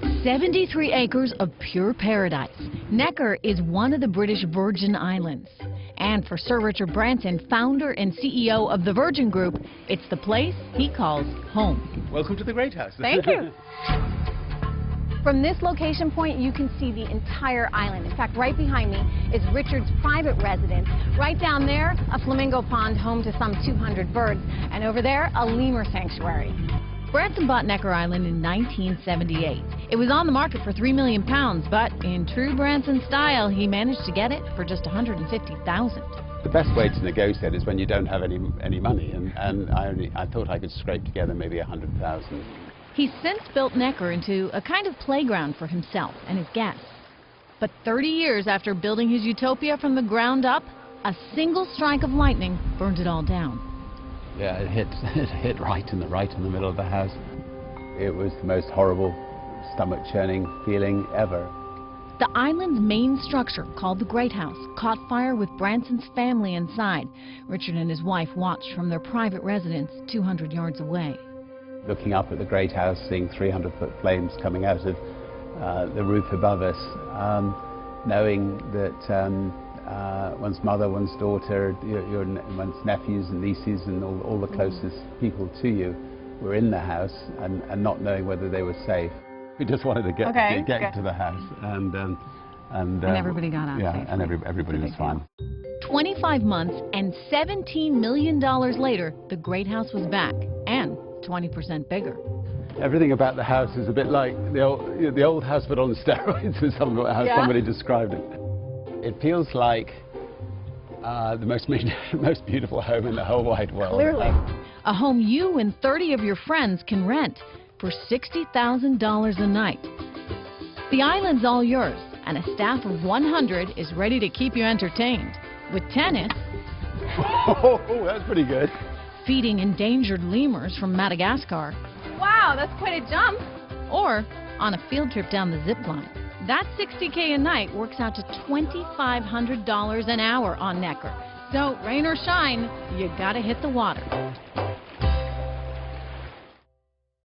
It's 73 acres of pure paradise. Necker is one of the British Virgin Islands. And for Sir Richard Branson, founder and CEO of the Virgin Group, it's the place he calls home. Welcome to the Great House. Thank you. From this location point, you can see the entire island. In fact, right behind me is Richard's private residence. Right down there, a flamingo pond home to some 200 birds. And over there, a lemur sanctuary. Branson bought Necker Island in 1978. It was on the market for £3 million, but in true Branson style, he managed to get it for just $150,000. The best way to negotiate is when you don't have any money, and I thought I could scrape together maybe $100,000. He's since built Necker into a kind of playground for himself and his guests. But 30 years after building his utopia from the ground up, a single strike of lightning burned it all down. Yeah, it hit right in the middle of the house. It was the most horrible, stomach-churning feeling ever. The island's main structure, called the Great House, caught fire with Branson's family inside. Richard and his wife watched from their private residence 200 yards away. Looking up at the Great House, seeing 300-foot flames coming out of the roof above us, knowing that one's mother, one's daughter, one's nephews and nieces and all the closest people to you were in the house and not knowing whether they were safe. We just wanted to get to the house. And everybody got out safe. Yeah, and everybody was fine. 25 months and $17 million later, the Great House was back, and 20% bigger. Everything about the house is a bit like the old house but on steroids, is how somebody described it. It feels like the most beautiful home in the whole wide world. Clearly. A home you and 30 of your friends can rent for $60,000 a night. The island's all yours, and a staff of 100 is ready to keep you entertained. With tennis... Oh, that's pretty good. Feeding endangered lemurs from Madagascar. Wow, that's quite a jump. Or on a field trip down the zip line. That $60K a night works out to $2,500 an hour on Necker. So, rain or shine, you gotta hit the water.